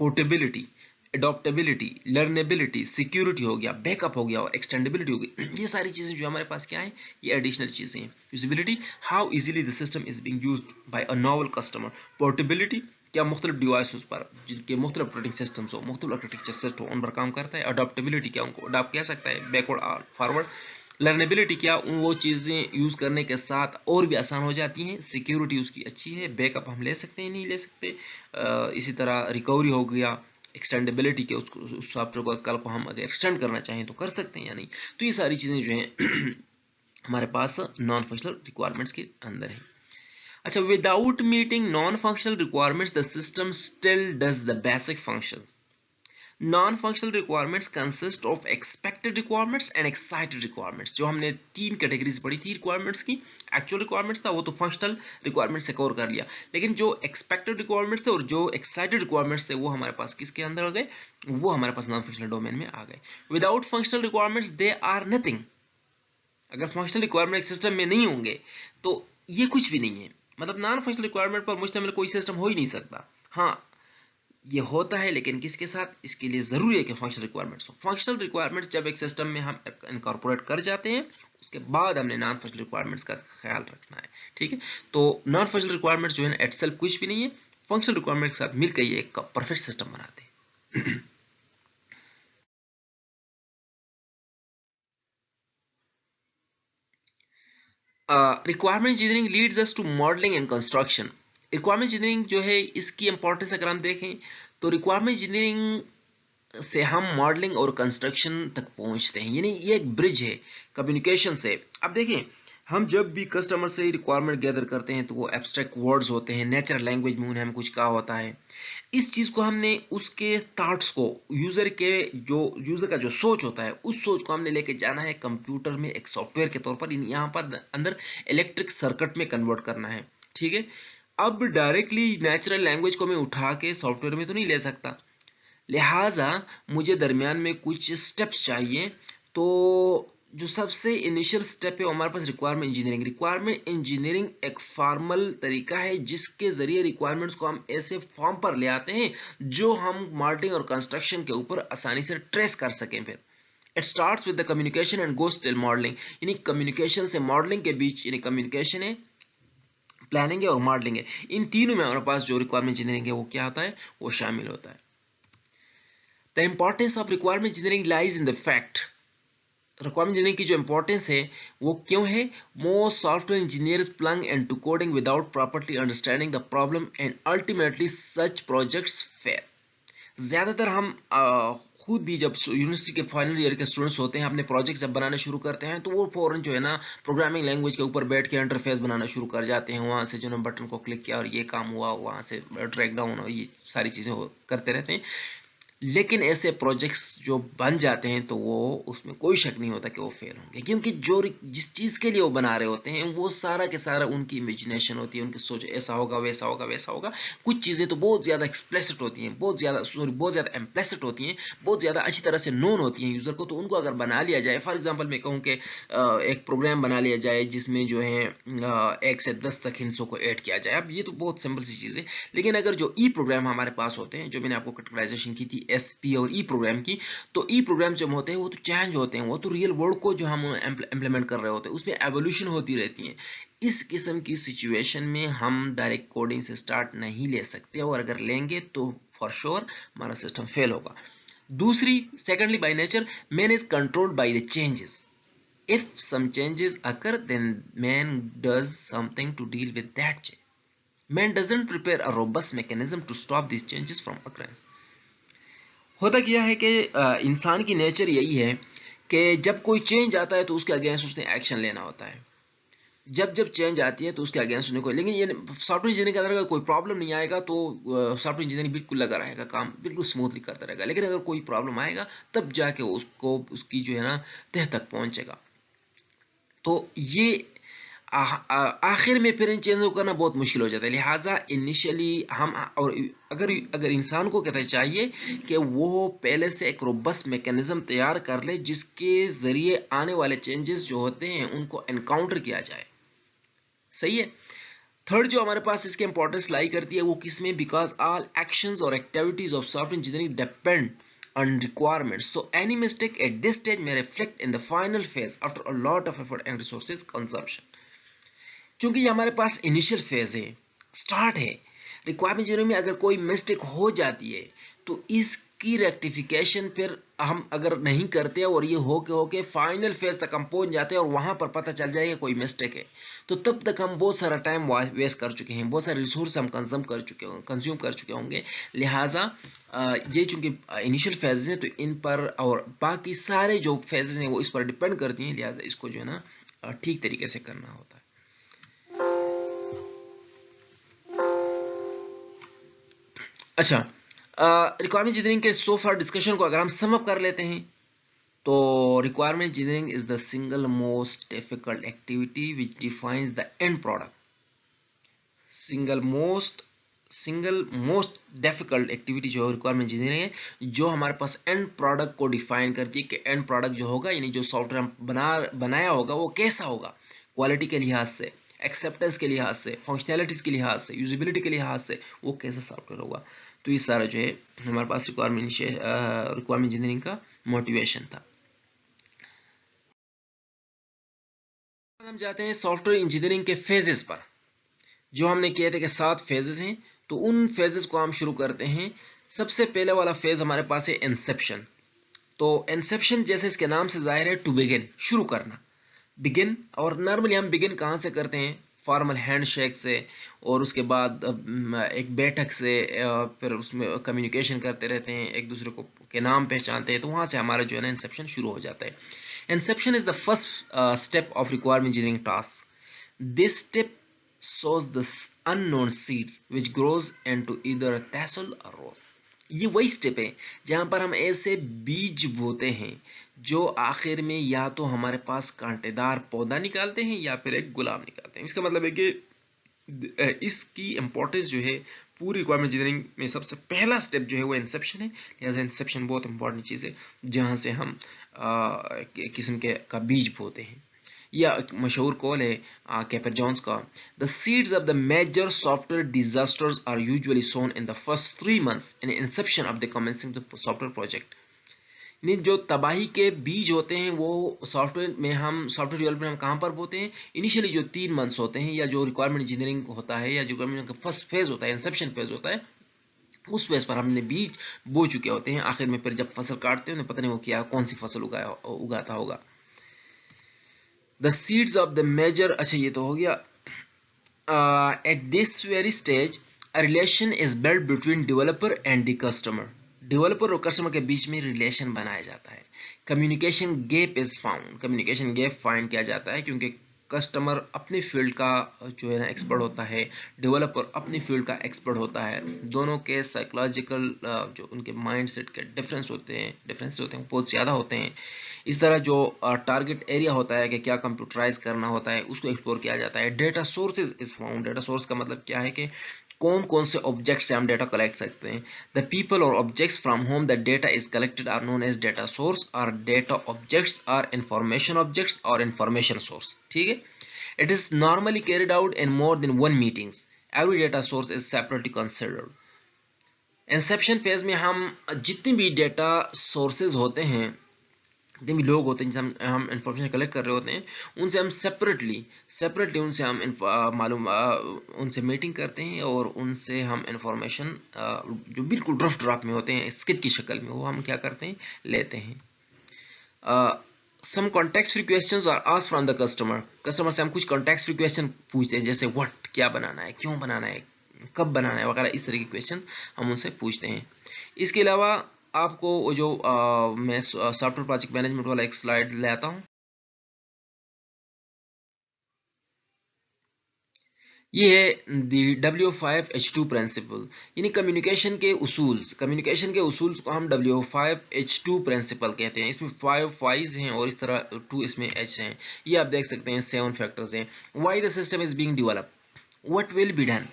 पोर्टेबिलिटी, अडॉप्टेबिलिटी, लर्नेबिलिटी, सिक्योरिटी हो गया, बैकअप हो गया और एक्सटेंडेबिलिटी हो गई। ये सारी चीजें जो हमारे पास क्या है, ये एडिशनल चीजें हैं। Usability, how easily the system is being used by a novel customer. Portability, क्या मुख्तलिफ डिवाइस पर जिनके मुख्तलिफ ऑपरेटिंग सिस्टम्स हो, मुख्तलिफ आर्किटेक्चर सेट हो, उन पर काम करता है। अडॉप्टेबिलिटी, क्या उनको अडॉप्ट किया सकता है, बैकवर्ड फॉरवर्ड। लर्नेबिलिटी, क्या उन वो चीज़ें यूज़ करने के साथ और भी आसान हो जाती हैं। सिक्योरिटी उसकी अच्छी है, बैकअप हम ले सकते हैं नहीं ले सकते। इसी तरह रिकवरी हो गया। एक्सटेंडेबिलिटी के उस सॉफ्टवेयर को कल को हम अगर एक्सटेंड करना चाहें तो कर सकते हैं या नहीं। तो ये सारी चीज़ें जो हैं हमारे पास नॉन फंक्शनल रिक्वायरमेंट्स के अंदर है। अच्छा, without meeting non functional requirements the system still does the basic functions. Non-functional requirements consist of expected requirements and excited requirements। जो हमने तीन कैटेगरीज पढ़ी थी रिक्वायरमेंट्स की। एक्चुअल रिक्वायरमेंट्स था वो तो फंक्शनल रिक्वायरमेंट्स से कवर कर लिया, लेकिन जो एक्सपेक्टेड रिक्वायरमेंट्स थे और जो एक्साइटेड रिक्वायरमेंट्स थे वो हमारे पास किसके अंदर आ गए, वो हमारे पास नॉन फंक्शनल डोमेन में आ गए। Without functional requirements they are nothing. अगर फंक्शनल रिक्वायरमेंट सिस्टम में नहीं होंगे तो ये कुछ भी नहीं है। मतलब नॉन फंक्शनल रिक्वायरमेंट पर मुश्तमिल कोई सिस्टम हो ही नहीं सकता। हाँ, ये होता है लेकिन किसके साथ, इसके लिए जरूरी है कि फंक्शनल रिक्वायरमेंट्स हो। फंक्शनल रिक्वायरमेंट्स जब एक सिस्टम में हम इनकॉर्पोरेट कर जाते हैं उसके बाद हमने नॉन फंक्शनल रिक्वायरमेंट्स का ख्याल रखना है। ठीक है, तो नॉन फंक्शनल रिक्वायरमेंट्स जो है एट सेल्फ कुछ भी नहीं है, फंक्शनल रिक्वायरमेंट के साथ मिलकर ये एक परफेक्ट सिस्टम बनाते हैं। Requirement engineering leads us to modelling and construction. Requirement engineering जो है इसकी इंपॉर्टेंस अगर हम देखें तो रिक्वायरमेंट इंजीनियरिंग से हम मॉडलिंग और कंस्ट्रक्शन तक पहुंचते हैं, यानी ये एक ब्रिज है कम्युनिकेशन से। अब देखें, हम जब भी कस्टमर से रिक्वायरमेंट गैदर करते हैं तो वो एब्स्ट्रैक्ट वर्ड्स होते हैं, नेचुरल लैंग्वेज में उन्हें हमें कुछ कहा होता है। इस चीज को हमने उसके थॉट्स को, यूजर का जो सोच होता है उस सोच को हमने लेके जाना है कंप्यूटर में एक सॉफ्टवेयर के तौर पर, यहाँ पर अंदर इलेक्ट्रिक सर्किट में कन्वर्ट करना है। ठीक है, अब डायरेक्टली नेचुरल लैंग्वेज को मैं उठा के सॉफ्टवेयर में तो नहीं ले सकता, लिहाजा मुझे दरमियान में कुछ स्टेप्स चाहिए। तो जो सबसे इनिशियल स्टेप है हमारे पास रिक्वायरमेंट इंजीनियरिंग। रिक्वायरमेंट इंजीनियरिंग एक फॉर्मल तरीका है जिसके जरिए रिक्वायरमेंट्स को हम ऐसे फॉर्म पर ले आते हैं जो हम मॉडलिंग और कंस्ट्रक्शन के ऊपर आसानी से ट्रेस कर सकें। फिर it starts with the communication and goes till modelling, यानी कम्युनिकेशन से मॉडलिंग के बीच, यानी कम्युनिकेशन है, प्लानिंग है और मॉडलिंग है, इन तीनों में हमारे पास जो रिक्वायरमेंट इंजीनियरिंग है वो क्या होता है, वो शामिल होता है। The importance of requirement engineering lies in the fact, requirement engineering की जो इंपॉर्टेंस है वो क्यों है, most software engineers plunge into coding without properly understanding the problem and ultimately such projects fail. ज्यादातर हम खुद भी जब यूनिवर्सिटी के फाइनल ईयर के स्टूडेंट्स होते हैं, अपने प्रोजेक्ट जब बनाने शुरू करते हैं तो वो फौरन जो है ना प्रोग्रामिंग लैंग्वेज के ऊपर बैठ के इंटरफेस बनाना शुरू कर जाते हैं। वहां से जो ना बटन को क्लिक किया और ये काम हुआ, वहां से ड्रैग डाउन और ये सारी चीजें करते रहते हैं। लेकिन ऐसे प्रोजेक्ट्स जो बन जाते हैं तो वो उसमें कोई शक नहीं होता कि वो फेल होंगे, क्योंकि जो जिस चीज़ के लिए वो बना रहे होते हैं वो सारा के सारा उनकी इमेजिनेशन होती है, उनकी सोच, ऐसा होगा वैसा होगा वैसा होगा। कुछ चीज़ें तो बहुत ज़्यादा एक्सप्लिसिट होती हैं, बहुत ज़्यादा इम्प्लिसिट होती हैं, बहुत ज़्यादा अच्छी तरह से नोन होती हैं यूज़र को। तो उनको अगर बना लिया जाए, फॉर एग्जाम्पल मैं कहूँ कि एक प्रोग्राम बना लिया जाए जिसमें जो है 1 से 10 तक हिंसों को ऐड किया जाए, अब ये तो बहुत सिंपल सी चीज़ है। लेकिन अगर जो ई प्रोग्राम हमारे पास होते हैं, जो मैंने आपको कैटेगराइजेशन की थी SP और ई प्रोग्राम की, तो ई प्रोग्राम जब होते हैं वो तो चेंज होते हैं, वो तो रियल वर्ल्ड को जो हम इम्प्लीमेंट कर रहे होते हैं उसमें एवोल्यूशन होती रहती है। इस किस्म की सिचुएशन में हम डायरेक्ट कोडिंग से स्टार्ट नहीं ले सकते, और अगर लेंगे तो फॉर श्योर हमारा सिस्टम फेल होगा। दूसरी, secondly, by nature man is controlled by the changes. If some changes occur, then man does something to deal with that change. Man doesn't prepare a robust mechanism to stop these changes from occurrence. होता क्या है कि इंसान की nature यही है कि जब कोई चेंज आता है तो उसके अगेंस्ट उसने एक्शन लेना होता है। जब जब चेंज आती है तो उसके अगेंस्ट उसने कोई, लेकिन ये सॉफ्टवेयर इंजीनियरिंग के अंदर अगर कोई प्रॉब्लम नहीं आएगा तो सॉफ्टवेयर इंजीनियरिंग बिल्कुल लगा रहेगा, काम बिल्कुल स्मूथली करता रहेगा। लेकिन अगर कोई प्रॉब्लम आएगा तब जाके उसको उसकी जो है ना तह तक पहुंचेगा। तो ये आखिर में फिर इन चेंजों को करना बहुत मुश्किल हो जाता है। लिहाजा इनिशियली हम और अगर इंसान को कहते चाहिए कि वो पहले से एक रोबस्ट मैकेनिज्म तैयार कर ले जिसके ज़रिए आने वाले चेंजेस जो होते हैं उनको एनकाउंटर किया जाए। सही है। थर्ड जो हमारे पास इसके इंपॉर्टेंस लाई करती है वो किसमें, बिकॉज ऑल एक्शंस और activities of software engineering depend on requirements, so any mistake at this stage may reflect in the final phase after a lot of effort and resources consumption। क्योंकि ये हमारे पास initial phase है, start है। Requirement engineering में अगर कोई mistake हो जाती है तो इसकी रेक्टिफिकेशन फिर हम अगर नहीं करते और ये होके फाइनल फेज तक हम पहुंच जाते हैं और वहां पर पता चल जाएगा कोई मिस्टेक है, तो तब तक हम बहुत सारा टाइम वेस्ट कर चुके हैं, बहुत सारे रिसोर्स हम कंज्यूम कर चुके होंगे। लिहाजा ये चूंकि इनिशियल फेजेस हैं तो इन पर और बाकी सारे जो फेजेस हैं वो इस पर डिपेंड करती हैं। लिहाजा इसको जो है ना ठीक तरीके से करना होता है। अच्छा, रिक्वायरमेंट इंजीनियरिंग के सो फार डिस्कशन को अगर हम सम अप कर लेते हैं तो requirement engineering is the single most difficult activity which defines the end product. Single most difficult activity जो रिक्वायरमेंट इंजीनियरिंग है जो हमारे पास एंड प्रोडक्ट को डिफाइन करती है कि एंड प्रोडक्ट जो होगा यानी जो सॉफ्टवेयर हम बनाया होगा वो कैसा होगा, क्वालिटी के लिहाज से, एक्सेप्टेंस के लिहाज से, फंक्शनैलिटीज के लिहाज से, यूजिबिलिटी के लिहाज से वो कैसा सॉफ्टवेयर होगा। तो ये सारा जो है हमारे पास रिक्वायरमेंट इंजीनियरिंग का मोटिवेशन था। हम जाते हैं सॉफ्टवेयर इंजीनियरिंग के फेजेस पर। जो हमने किए थे कि 7 फेजेस हैं, तो उन फेजेस को हम शुरू करते हैं। सबसे पहले वाला फेज हमारे पास है इंसेप्शन। तो इंसेप्शन जैसे इसके नाम से जाहिर है टू बिगिन, शुरू करना, बिगिन। और नॉर्मली हम बिगिन कहाँ से करते हैं, फॉर्मल हैंडशेक से और उसके बाद एक बैठक से, फिर उसमें कम्युनिकेशन करते रहते हैं, एक दूसरे को के नाम पहचानते हैं, तो वहाँ से हमारा जो है ना इंसेप्शन शुरू हो जाता है। Inception is the first step of requirement engineering task. This step sows the unknown seeds which grows into either a tassel or rose। ये वही स्टेप है जहां पर हम ऐसे बीज बोते हैं जो आखिर में या तो हमारे पास कांटेदार पौधा निकालते हैं या फिर एक गुलाब निकालते हैं। इसका मतलब है कि इसकी इंपॉर्टेंस जो है पूरी रिक्वायरमेंट इंजीनियरिंग में सबसे पहला स्टेप जो है वो इंसेप्शन है। लिहाजा इंसेप्शन बहुत इंपॉर्टेंट चीज़ है जहां से हम किस्म के का बीज बोते हैं। या मशहूर कॉल है कैपर जॉन्स का, the seeds of the major software disasters are usually sown in the first 3 months in inception of the commencing the software project. यानी जो तबाही के बीज होते हैं वो सॉफ्टवेयर डेवलपमेंट हम कहाँ पर बोते हैं, इनिशियली जो 3 months होते हैं या जो रिक्वायरमेंट इंजीनियरिंग होता है या जो रिक्वायरमेंट का फर्स्ट फेज होता है, इंसेप्शन फेज होता है, उस फेज पर हमने बीज बो चुके होते हैं। आखिर में फिर जब फसल काटते हैं पता नहीं वो क्या कौन सी फसल उगाता होगा। The seeds of the major, अच्छा ये तो हो गया। At this very stage a relation is built between developer and the customer। Developer और कस्टमर के बीच में रिलेशन बनाया जाता है। Communication gap is found, communication gap find किया जाता है क्योंकि कस्टमर अपनी फील्ड का जो है ना एक्सपर्ट होता है, डेवलपर अपनी फील्ड का एक्सपर्ट होता है। दोनों के साइकोलॉजिकल जो उनके माइंडसेट के डिफरेंस होते हैं बहुत ज़्यादा होते हैं। इस तरह जो टारगेट एरिया होता है कि क्या कंप्यूटराइज करना होता है उसको एक्सप्लोर किया जाता है। Data sources is found, data source का मतलब क्या है कि कौन कौन से ऑब्जेक्ट से हम डेटा कलेक्ट सकते हैं। द पीपल और objects from whom that data is collected are known as data source और data objects are information objects और इंफॉर्मेशन सोर्स। ठीक है, it is normally carried out in more than 1 meetings। Every data source is separately considered. Inception phase में हम जितनी भी data sources होते हैं, जितने भी लोग होते हैं जिनसे हम इंफॉर्मेशन कलेक्ट कर रहे होते हैं, उनसे हम सेपरेटली उनसे हम उनसे मीटिंग करते हैं और उनसे हम इंफॉर्मेशन जो बिल्कुल रफ ड्राफ्ट में होते हैं स्केच की शक्ल में, वो हम क्या करते हैं लेते हैं। Some context free questions are asked from the customer से हम कुछ कॉन्टेक्स्ट फ्री क्वेश्चन पूछते हैं जैसे व्हाट, क्या बनाना है, क्यों बनाना है, कब बनाना है वगैरह, इस तरह के क्वेश्चन हम उनसे पूछते हैं। इसके अलावा आपको जो मैं सॉफ्टवेयर प्रोजेक्ट मैनेजमेंट वाला एक स्लाइड लाता हूं। ये है W5H2 प्रिंसिपल, यानी कम्युनिकेशन के उसूल्स को हम W5H2 प्रिंसिपल कहते हैं। इसमें 5 Y's हैं और इस तरह 2 इसमें H हैं। ये आप देख सकते हैं 7 फैक्टर्स हैं। Why the system is being developed, what will be done,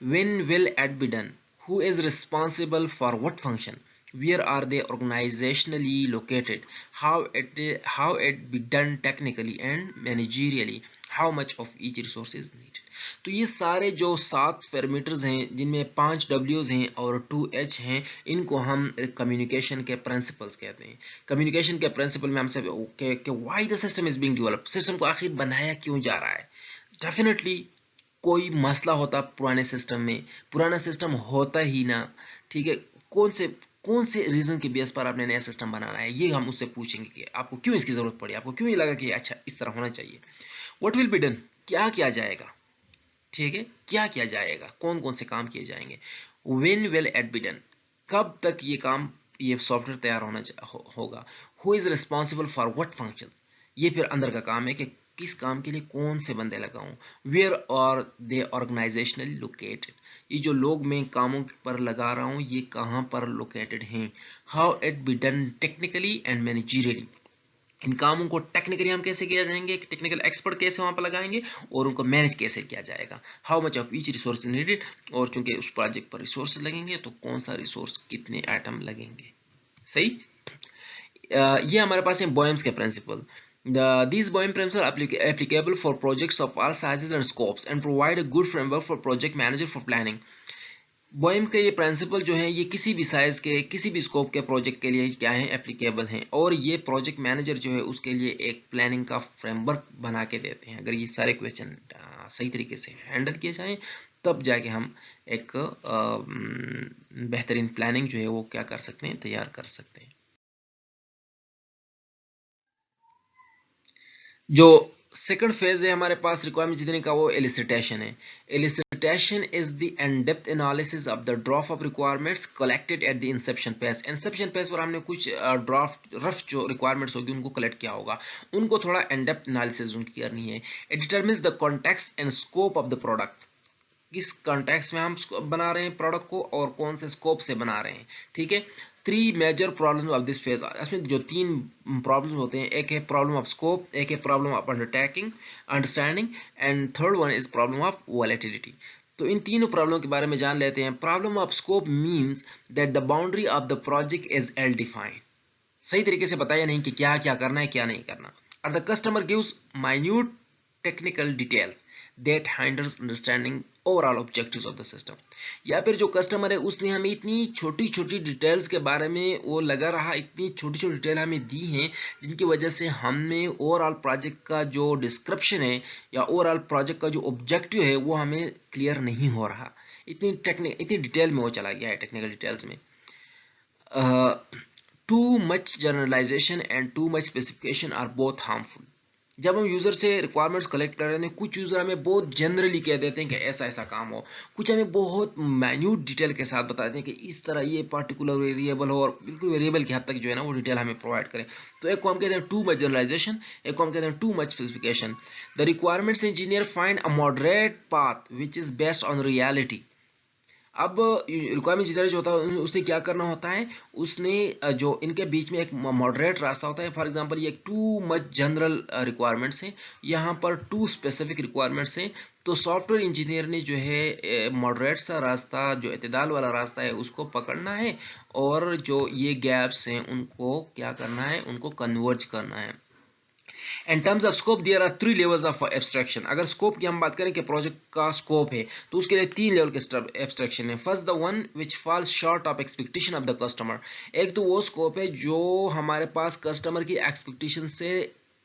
when will it be done, who is responsible for what function, where are they organizationally located, how it be done technically and managerially, how much of each resource is needed। तो ये सारे जो 7 parameters हैं जिनमें 5 W's हैं और 2 H हैं, इनको हम कम्युनिकेशन के प्रिंसिपल्स कहते हैं। कम्युनिकेशन के प्रिंसिपल में हमसे why the system is being developed, system को आखिर बनाया क्यों जा रहा है। डेफिनेटली कोई मसला होता पुराने सिस्टम में, पुराना सिस्टम होता ही ना, ठीक है। कौन से रीजन के बेस पर आपने नया सिस्टम बनाना है, ये हम उससे पूछेंगे कि आपको क्यों इसकी जरूरत पड़ी, आपको क्यों ये लगा कि अच्छा इस तरह होना चाहिए। व्हाट विल बी डन, क्या किया जाएगा, ठीक है, क्या किया जाएगा, कौन कौन से काम किए जाएंगे। When will it be done, कब तक ये काम, ये सॉफ्टवेयर तैयार होगा। Who is responsible for what function, ये फिर अंदर का काम है कि किस काम के लिए कौन से बंदे लगाऊं। वेयर और दे ऑर्गेनाइजेशनली लोकेटेड, ये जो लोग मैं कामों पर लगा रहा हूं ये कहां पर लोकेटेड हैं। How it be done technically and managerially, इन कामों को टेक्निकली हम कैसे किया जाएंगे, टेक्निकल एक्सपर्ट कैसे वहां पर लगाएंगे और उनको मैनेज कैसे किया जाएगा। How much of each resource needed, और चूंकि उस प्रोजेक्ट पर रिसोर्स लगेंगे तो कौन सा रिसोर्स कितने आइटम लगेंगे। सही। ये हमारे पास है बॉयम्स के principal. These Boehm principles are applicable for projects of all sizes and scopes and provide a good framework for project manager for planning। बॉयम के ये प्रिंसिपल जो है ये किसी भी साइज के किसी भी स्कोप के प्रोजेक्ट के लिए क्या है, एप्लीकेबल हैं, और ये प्रोजेक्ट मैनेजर जो है उसके लिए एक प्लानिंग का फ्रेमवर्क बना के देते हैं। अगर ये सारे क्वेश्चन सही तरीके से हैंडल किए जाएं तब जाके हम एक बेहतरीन प्लानिंग जो है वो क्या कर सकते हैं, तैयार कर सकते हैं। जो सेकंड फेज है हमारे पास रिक्वायरमेंट जितने का वो एलिसिटेशन है। Elicitation is the in-depth analysis of the draft of requirements collected at the inception phase. Inception phase पर हमने कुछ ड्राफ्ट रफ जो रिक्वायरमेंट्स होगी उनको कलेक्ट किया होगा, उनको थोड़ा इन-डेप्थ एनालिसिस उनकी करनी है। It determines the context and scope of the product, किस कॉन्टेक्स्ट में हम बना रहे हैं प्रोडक्ट को और कौन से स्कोप से बना रहे हैं, ठीक है। 3 major problems of this phase, इसमें जो 3 प्रॉब्लम्स होते हैं, एक है प्रॉब्लम ऑफ स्कोप, एक है problem of understanding and third one is problem of volatility. तो इन तीनों प्रॉब्लम के बारे में जान लेते हैं। Problem of scope means that the boundary of the project is well defined, सही तरीके से बताया नहीं कि क्या क्या करना है क्या नहीं करना। और the customer gives minute technical details that hinders understanding overall objectives of the system। या फिर जो कस्टमर है उसने हमें इतनी छोटी छोटी डिटेल्स के बारे में वो लगा रहा, इतनी छोटी छोटी डिटेल हमें दी हैं जिनकी वजह से हमें ओवरऑल प्रोजेक्ट का जो डिस्क्रिप्शन है या ओवरऑल प्रोजेक्ट का जो ऑब्जेक्टिव है वो हमें क्लियर नहीं हो रहा। इतनी डिटेल में वो चला गया है टेक्निकल डिटेल्स में। Too much generalization and too much specification are both harmful. जब हम यूजर से रिक्वायरमेंट्स कलेक्ट कर रहे हैं, कुछ यूजर हमें बहुत जनरली कह देते हैं कि ऐसा ऐसा काम हो, कुछ हमें बहुत माइन्यूट डिटेल के साथ बताते हैं कि इस तरह ये पर्टिकुलर वेरिएबल हो, और बिल्कुल वेरिएबल की हद तक जो है ना वो डिटेल हमें प्रोवाइड करें। तो एक को हम कहते हैं टू मच जनरलाइजेशन, एक को हम कहते हैं to much specification. The requirements engineer find a moderate path which is based on reality. अब रिक्वायरमेंट इंजीनियर जो होता है उसने क्या करना होता है, उसने जो इनके बीच में एक मॉडरेट रास्ता होता है। फॉर एग्जांपल ये टू मच जनरल रिक्वायरमेंट्स हैं, यहाँ पर टू स्पेसिफिक रिक्वायरमेंट्स हैं। तो सॉफ्टवेयर इंजीनियर ने जो है मॉडरेट सा रास्ता, जो इत्तेदाल वाला रास्ता है उसको पकड़ना है, और जो ये गैप्स हैं उनको क्या करना है, उनको कन्वर्ज करना है। In terms of scope, there are 3 levels of abstraction। अगर स्कोप की हम बात करें कि प्रोजेक्ट का स्कोप है तो उसके लिए 3 लेवल के एब्स्ट्रैक्शन है। First the one which falls short of expectation of the customer. एक तो वो स्कोप है जो हमारे पास कस्टमर की एक्सपेक्टेशन से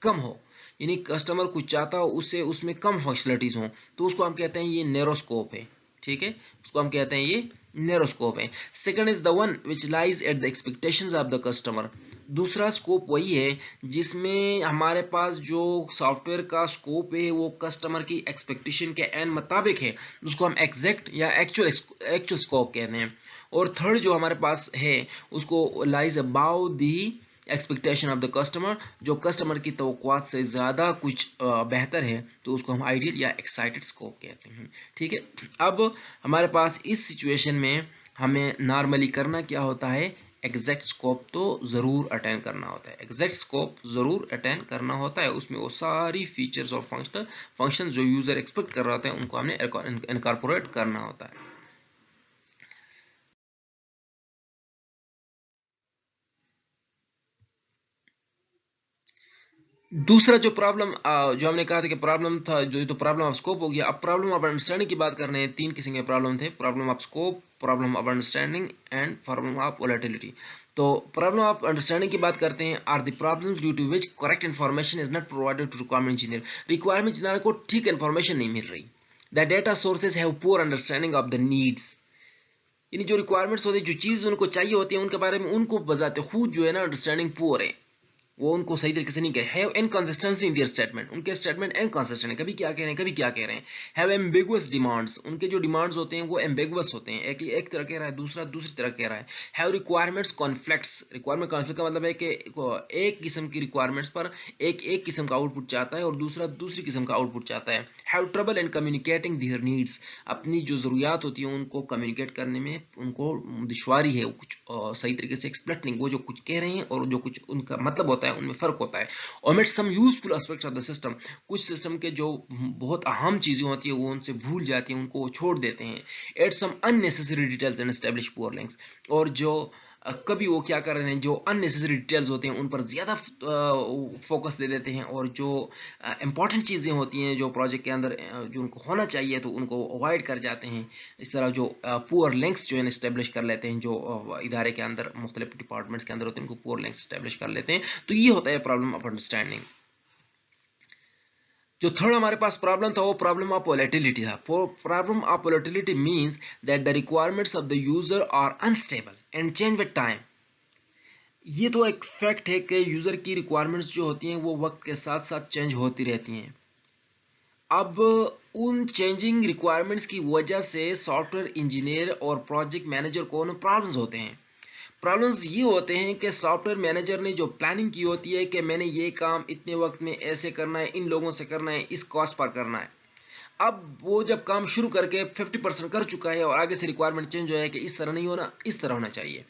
कम हो, यानी कस्टमर कुछ चाहता हो उससे उसमें कम फंक्शनलिटीज हो, तो उसको हम कहते हैं ये नैरो स्कोप है, ठीक है, उसको हम कहते हैं ये नैरो स्कोप है। Second is the one which lies at the expectations of the customer. दूसरा स्कोप वही है जिसमें हमारे पास जो सॉफ्टवेयर का स्कोप है वो कस्टमर की एक्सपेक्टेशन के एन मुताबिक है, उसको हम एग्जैक्ट या एक्चुअल स्कोप कहते हैं। और थर्ड जो हमारे पास है उसको lies about the expectation of the customer, जो कस्टमर की तवक्कुआत से ज़्यादा कुछ बेहतर है तो उसको हम आइडियल या एक्साइटेड स्कोप कहते हैं। ठीक है, अब हमारे पास इस सिचुएशन में हमें नॉर्मली करना क्या होता है, एग्जैक्ट स्कोप तो ज़रूर अटेंड करना होता है, एग्जैक्ट स्कोप ज़रूर अटेंड करना होता है। उसमें वो सारी फीचर्स और फंक्शन जो यूज़र एक्सपेक्ट कर रहा होता है उनको हमने इनकॉर्पोरेट करना होता है। दूसरा जो प्रॉब्लम जो हमने कहा था कि प्रॉब्लम था, जो तो प्रॉब्लम ऑफ स्कोप हो गया। अब प्रॉब्लम ऑफ अंडरस्टैंडिंग की बात कर रहे हैं। तीन किस्म के प्रॉब्लम थे, problem of scope, problem of understanding and problem of volatility. तो प्रॉब्लम ऑफ अंडरस्टैंडिंग की बात करते हैं, are the problems due to which correct information is not provided to requirement engineer. Requirement engineer को ठीक इन्फॉर्मेशन नहीं मिल रही। The data sources have poor understanding of the needs, यानी जो रिक्वायरमेंट्स होती है, जो चीज़ उनको चाहिए होती है, उनके बारे में उनको बजाते खुद जो है ना अंडरस्टैंडिंग पुअर है, वो उनको सही तरीके से नहीं कहे। Have inconsistency in their statement, उनके स्टेटमेंट इनकंसिस्टेंट है, कभी क्या कह रहे हैं कभी क्या कह रहे हैं। हैव एम्बिगुअस डिमांड्स, उनके जो डिमांड्स होते हैं वो एम्बिगुअस होते हैं, एक तरह कह रहा है, दूसरा दूसरी तरह कह रहा है। Have requirements conflicts, requirement conflict का मतलब है कि एक किस्म की रिक्वायरमेंट्स पर एक किस्म का आउटपुट चाहता है और दूसरा दूसरी किस्म का आउटपुट चाहता है। Have trouble in communicating there needs, अपनी जो ज़रूरियात होती है उनको कम्युनिकेट करने में उनको दुश्वारी है, वो कुछ सही तरीके से एक्सप्लेट नहीं, वो जो कुछ कह रहे हैं और जो कुछ उनका मतलब होता है उनमें फ़र्क होता है। Omit some useful aspects of the system, कुछ सिस्टम के जो बहुत अहम चीज़ें होती है वो उनसे भूल जाती हैं, उनको छोड़ देते हैं। Add some unnecessary details and establish poor links, और जो कभी वो क्या कर रहे हैं, जो अननेसेसरी डिटेल्स होते हैं उन पर ज़्यादा फोकस दे देते हैं, और जो इंपॉर्टेंट चीज़ें होती हैं जो प्रोजेक्ट के अंदर जो उनको होना चाहिए तो उनको अवॉइड कर जाते हैं। इस तरह जो पुअर लिंक्स जो है इस्टेब्लिश कर लेते हैं, जो इदारे के अंदर मुख्तलिफ डिपार्टमेंट्स के अंदर होते हैं उनको पुअर लिंक्स इस्टेब्लिश कर लेते हैं। तो ये होता है प्रॉब्लम ऑफ अंडरस्टैंडिंग। जो थर्ड हमारे पास प्रॉब्लम था वो प्रॉब्लम ऑफ वोलेटिलिटी था। Problem of volatility means that the requirements of the user are unstable and change with time. ये तो एक फैक्ट है कि यूजर की रिक्वायरमेंट्स जो होती हैं वो वक्त के साथ साथ चेंज होती रहती हैं। अब उन चेंजिंग रिक्वायरमेंट्स की वजह से सॉफ्टवेयर इंजीनियर और प्रोजेक्ट मैनेजर को ना प्रॉब्लम्स होते हैं। प्रॉब्लम्स ये होते हैं कि सॉफ्टवेयर मैनेजर ने जो प्लानिंग की होती है कि मैंने ये काम इतने वक्त में ऐसे करना है, इन लोगों से करना है, इस कॉस्ट पर करना है। अब वो जब काम शुरू करके 50% कर चुका है और आगे से रिक्वायरमेंट चेंज हो है कि इस तरह नहीं होना, इस तरह होना चाहिए,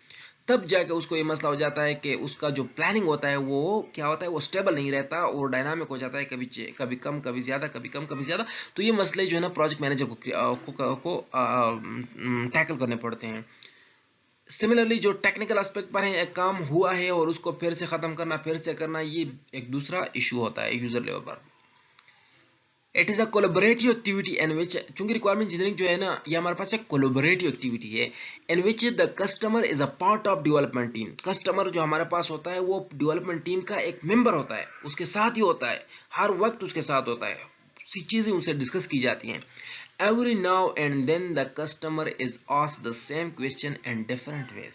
तब जाके उसको ये मसला हो जाता है कि उसका जो प्लानिंग होता है वो क्या होता है, वो स्टेबल नहीं रहता और डायनामिक हो जाता है, कभी कभी कम कभी ज़्यादा, कभी कम कभी ज़्यादा। तो ये मसले जो है ना प्रोजेक्ट मैनेजर को टैकल करने पड़ते हैं। सिमिलरली जो टेक्निकल एस्पेक्ट पर है, एक काम हुआ है और उसको फिर से ख़त्म करना, फिर से करना, ये एक दूसरा इशू होता है यूज़र लेवल पर। It is a collaborative activity in which, चूंकि रिक्वायरमेंट इंजीनियरिंग जो है ना ये हमारे पास एक कोलैबोरेटिव एक्टिविटी है, in which the customer is a part of development team. Customer जो हमारे पास होता है वो डेवलपमेंट टीम का एक मेंबर होता है, उसके साथ ही होता है, हर वक्त उसके साथ होता है, सी चीज़ें उनसे डिस्कस की जाती हैं। Every now and then the customer is asked the same question in different ways,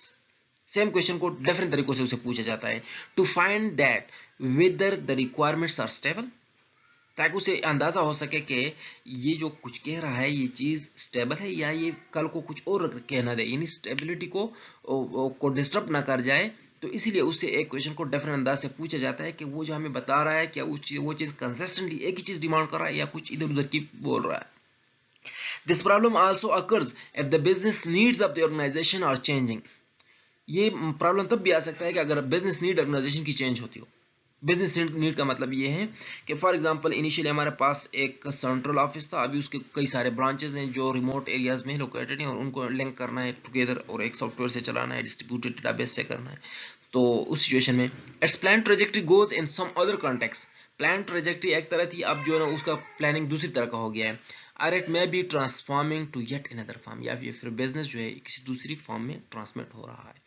same question को डिफरेंट तरीकों से उसे पूछा जाता है, to find that whether the requirements are stable, ताकि उसे अंदाज़ा हो सके कि ये जो कुछ कह रहा है ये चीज़ स्टेबल है या ये कल को कुछ और कहना दे, यानी स्टेबिलिटी को डिस्टर्ब ना कर जाए। तो इसीलिए उससे एक क्वेश्चन को डिफरेंट अंदाज से पूछा जाता है कि वो जो हमें बता रहा है क्या वो चीज़ कंसिस्टेंटली एक ही चीज़ डिमांड कर रहा है या कुछ इधर उधर की बोल रहा है। This problem also occurs if the business needs of the organization are changing. ये प्रॉब्लम तब भी आ सकता है कि अगर बिजनेस नीड ऑर्गेनाइजेशन की चेंज होती हो। बिजनेस नीड का मतलब ये है कि फॉर एग्जांपल इनिशियली हमारे पास एक सेंट्रल ऑफिस था, अभी उसके कई सारे ब्रांचेस हैं जो रिमोट एरियाज में लोकेटेड हैं और उनको लिंक करना है टुगेदर और एक सॉफ्टवेयर से चलाना है, डिस्ट्रीब्यूटेड डेटाबेस से करना है। तो उस सिचुएशन में its plan trajectory goes in some other context. Plan trajectory एक तरह थी, अब जो है ना उसका प्लानिंग दूसरी तरह का हो गया है। और it may be transforming to yet another form, या फिर बिजनेस जो है किसी दूसरी फॉर्म में ट्रांसमिट हो रहा है।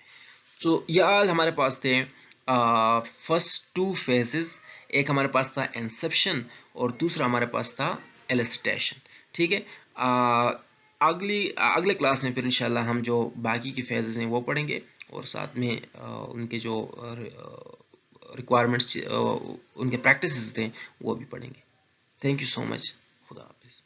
तो ये आज हमारे पास थे फर्स्ट टू फेजेस, एक हमारे पास था इंसेप्शन और दूसरा हमारे पास था एलिसिटेशन। ठीक है, अगले क्लास में फिर इंशाल्लाह हम जो बाकी की फेजेस हैं वो पढ़ेंगे और साथ में उनके जो रिक्वायरमेंट्स उनके प्रैक्टिसेस थे वो भी पढ़ेंगे। Thank you so much. खुदा हाफिज़।